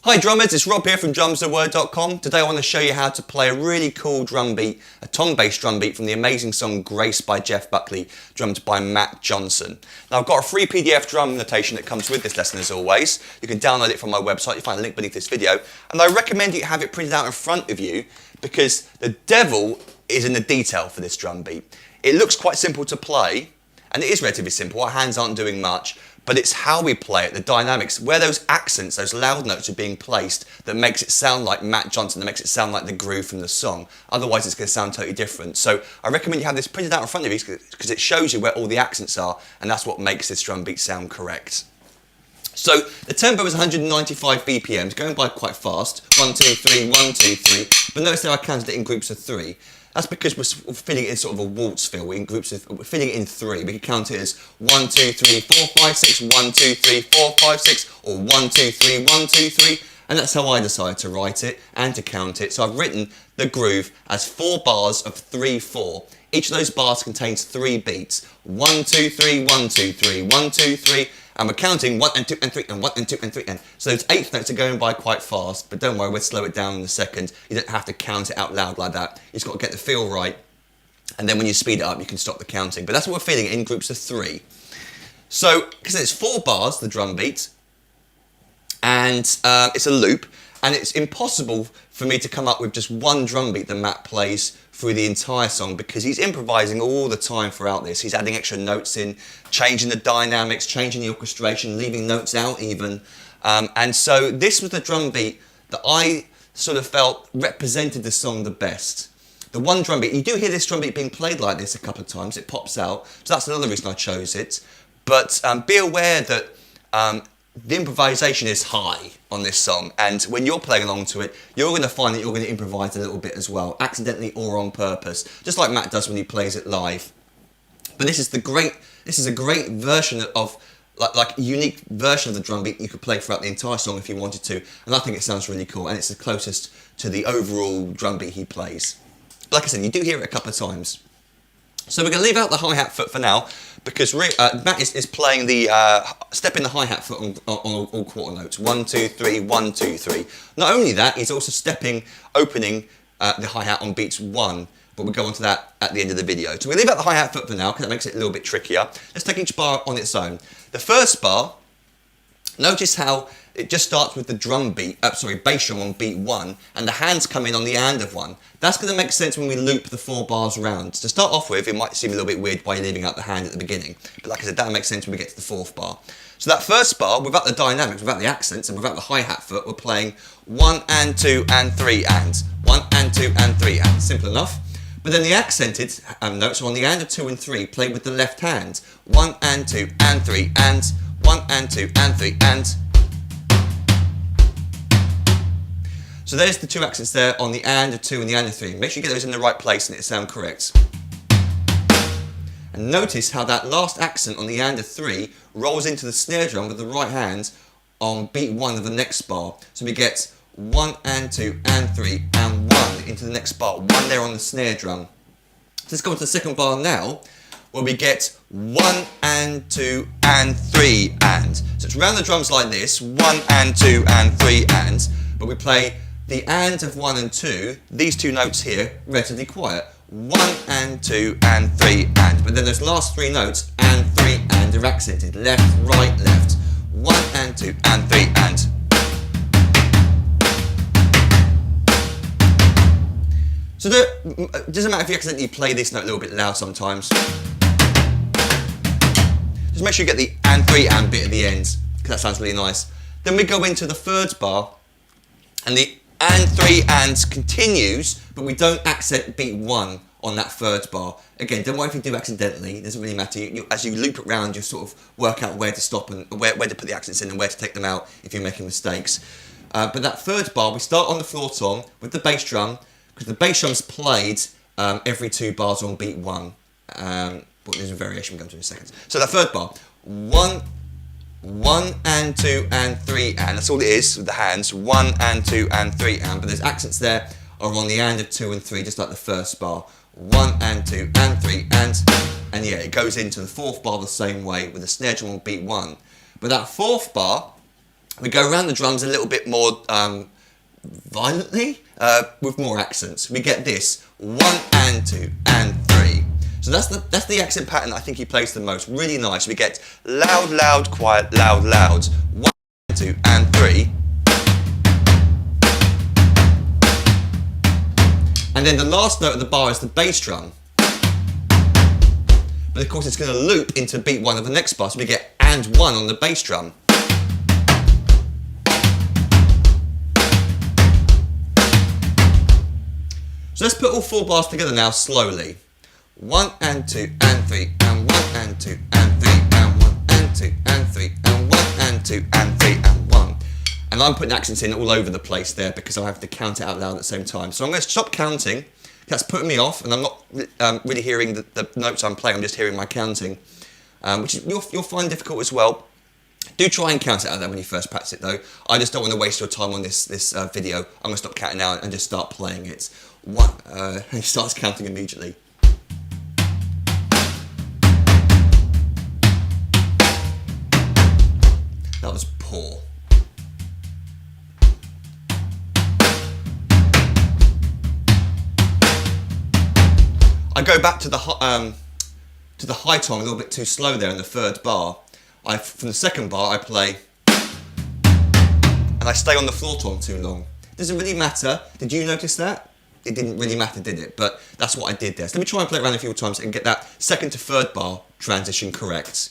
Hi drummers, it's Rob here from drumstheword.com. Today I want to show you how to play a really cool drum beat, a tom-based drum beat from the amazing song Grace by Jeff Buckley, drummed by Matt Johnson. Now I've got a free PDF drum notation that comes with this lesson as always. You can download it from my website, you'll find a link beneath this video. And I recommend you have it printed out in front of you because the devil is in the detail for this drum beat. It looks quite simple to play, and it is relatively simple, our hands aren't doing much, but it's how we play it, the dynamics, where those accents, those loud notes are being placed that makes it sound like Matt Johnson, that makes it sound like the groove from the song. Otherwise it's going to sound totally different. So I recommend you have this printed out in front of you because it shows you where all the accents are, and that's what makes this drum beat sound correct. So the tempo is 195 BPMs, going by quite fast. 1, 2, 3, 1, 2, 3. But notice that I counted it in groups of 3. That's because we're filling it in sort of a waltz feel. We're filling it in 3. We can count it as 1, 2, 3, 4, 5, 6, 1, 2, 3, 4, 5, 6, or 1, 2, 3, 1, 2, 3. And that's how I decided to write it and to count it. So I've written the groove as 4 bars of 3, 4. Each of those bars contains 3 beats. 1, 2, 3, 1, 2, 3, 1, 2, 3. And we're counting 1 and 2 and 3 and 1 and 2 and 3 and so those 8th notes are going by quite fast, but don't worry, we'll slow it down in a second. You don't have to count it out loud like that. You just got to get the feel right, and then when you speed it up, you can stop the counting. But that's what we're feeling in groups of 3. So, because it's 4 bars, the drum beat, and it's a loop, and it's impossible for me to come up with just one drum beat that Matt plays through the entire song because he's improvising all the time throughout this. He's adding extra notes in, changing the dynamics, changing the orchestration, leaving notes out even. And so this was the drum beat that I sort of felt represented the song the best. The one drum beat, you do hear this drum beat being played like this a couple of times, it pops out, so that's another reason I chose it. But be aware that the improvisation is high on this song, and when you're playing along to it, you're going to find that you're going to improvise a little bit as well, accidentally or on purpose, just like Matt does when he plays it live. But this is a great version of, like a unique version of the drum beat you could play throughout the entire song if you wanted to, and I think it sounds really cool, and it's the closest to the overall drum beat he plays. But like I said, you do hear it a couple of times. So we're going to leave out the hi-hat foot for now, because Matt is playing the, stepping the hi-hat foot on all quarter notes. 1, 2, 3, 1, 2, 3. Not only that, he's also opening the hi-hat on beats 1, but we'll go on to that at the end of the video. So we'll leave out the hi-hat foot for now, because that makes it a little bit trickier. Let's take each bar on its own. The first bar, notice how it just starts with the bass drum on beat 1, and the hands come in on the and of 1. That's going to make sense when we loop the 4 bars around. To start off with, it might seem a little bit weird by leaving out the hand at the beginning, but like I said, that'll make sense when we get to the 4th bar. So that first bar, without the dynamics, without the accents, and without the hi-hat foot, we're playing 1 and 2 and 3 ands. 1 and 2 and 3 ands. Simple enough. But then the accented notes are on the and of 2 and 3, played with the left hand. 1 and 2 and 3 ands. 1 and 2 and 3 ands. So there's the 2 accents there on the and of 2 and the and of 3. Make sure you get those in the right place and it sound correct. And notice how that last accent on the and of 3 rolls into the snare drum with the right hand on beat 1 of the next bar. So we get 1 and 2 and 3 and 1 into the next bar. 1 there on the snare drum. So let's go on to the second bar now, where we get 1 and 2 and 3 and. So it's around the drums like this, 1 and 2 and 3 and, but we play the and of 1 and 2, these 2 notes here, relatively quiet. 1 and 2 and 3 and. But then those last 3 notes, and 3 and, are accented. Left, right, left. 1 and 2 and 3 and. So it doesn't matter if you accidentally play this note a little bit loud sometimes. Just make sure you get the and 3 and bit at the end, because that sounds really nice. Then we go into the 3rd bar, and the and 3 ands continues, but we don't accent beat 1 on that 3rd bar. Again, don't worry if you do accidentally, it doesn't really matter. As you loop it round, you sort of work out where to stop and where to put the accents in and where to take them out if you're making mistakes. But that 3rd bar, we start on the floor tom with the bass drum, because the bass drum's played every 2 bars on beat 1. But there's a variation we'll go into in a second. So that 3rd bar, 1 and 2 and 3 and. That's all it is with the hands. 1 and 2 and 3 and. But there's accents there are on the and of 2 and 3, just like the first bar. 1 and 2 and 3 and. And yeah, it goes into the 4th bar the same way with the snare drum on beat 1. But that 4th bar We go around the drums a little bit more violently, with more accents. We get this 1 and 2 and 3. So that's the accent pattern I think he plays the most. Really nice. We get loud, loud, quiet, loud, loud. 1 and 2 and 3. And then the last note of the bar is the bass drum. But of course it's going to loop into beat 1 of the next bar, so we get and 1 on the bass drum. So let's put all 4 bars together now slowly. 1 and 2 and 3 and 1 and 2 and 3 and 1 and 2 and 3 and 1 and 2 and 3 and 1. And I'm putting accents in all over the place there because I have to count it out loud at the same time. So I'm going to stop counting. That's putting me off, and I'm not really hearing the notes I'm playing. I'm just hearing my counting, which you'll find difficult as well. Do try and count it out there when you first practice it though. I just don't want to waste your time on this video. I'm going to stop counting now and just start playing it. And he starts counting immediately. That was poor. I go back to the high tone a little bit too slow there in the 3rd bar. From the 2nd bar I play, and I stay on the floor tone too long. Doesn't really matter. Did you notice that? It didn't really matter, did it? But that's what I did there. So let me try and play it around a few times and get that 2nd to 3rd bar transition correct.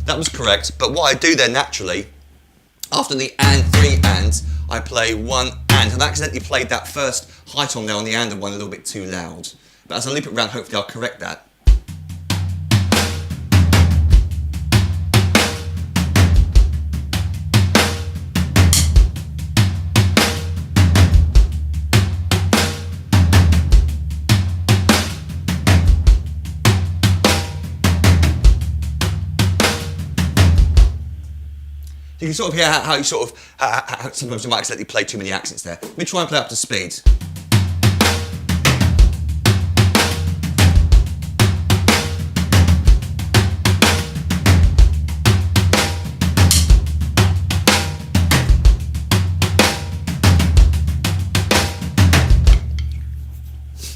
That was correct, but what I do there naturally, after the and 3 ands, I play 1 and I accidentally played that first high tone there on the and one a little bit too loud. But as I loop it around, hopefully I'll correct that. You can sort of hear how you how sometimes you might accidentally play too many accents there. Let me try and play up to speed.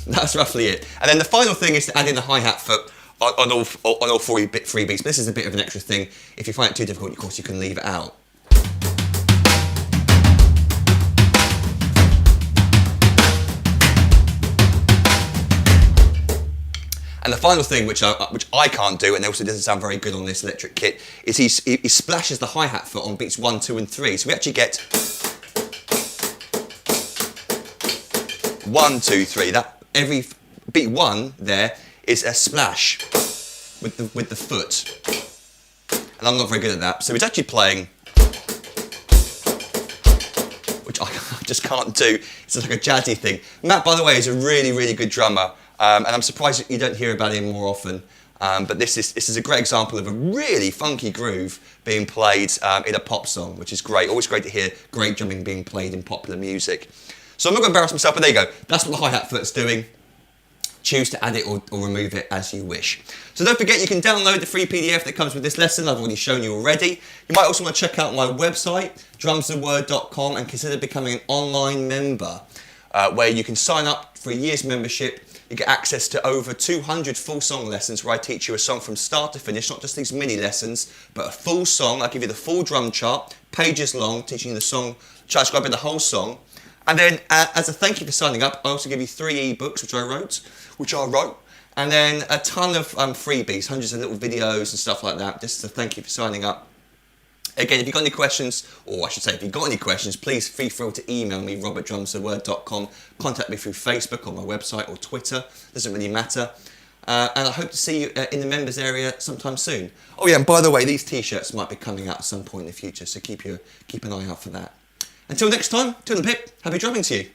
That's roughly it. And then the final thing is to add in the hi-hat foot on all 3 beats. But this is a bit of an extra thing. If you find it too difficult, of course, you can leave it out. And the final thing, which I can't do, and also doesn't sound very good on this electric kit, is he splashes the hi-hat foot on beats 1, 2, and 3. So we actually get 1, 2, 3. That every beat 1 there is a splash with the foot, and I'm not very good at that. So he's actually playing, which I just can't do. It's like a jazzy thing. Matt, by the way, is a really, really good drummer, and I'm surprised you don't hear about him more often. But this is a great example of a really funky groove being played in a pop song, which is great. Always great to hear great drumming being played in popular music. So I'm not going to embarrass myself, but there you go. That's what the hi-hat foot's doing. Choose to add it or remove it as you wish. So don't forget, you can download the free PDF that comes with this lesson. I've already shown you already. You might also want to check out my website, drumsandword.com, and consider becoming an online member where you can sign up for a year's membership. You get access to over 200 full song lessons where I teach you a song from start to finish, not just these mini lessons, but a full song. I give you the full drum chart, pages long, teaching you the song, transcribing the whole song. And then, as a thank you for signing up, I also give you 3 ebooks, which I wrote, and then a ton of freebies, hundreds of little videos and stuff like that, just as a thank you for signing up. Again, if you've got any questions, or I should say, if you've got any questions, please feel free to email me, rob@drumsandword.com, contact me through Facebook or my website or Twitter, doesn't really matter. And I hope to see you in the members area sometime soon. Oh yeah, and by the way, these t-shirts might be coming out at some point in the future, so keep an eye out for that. Until next time, toodle pip, happy drumming to you.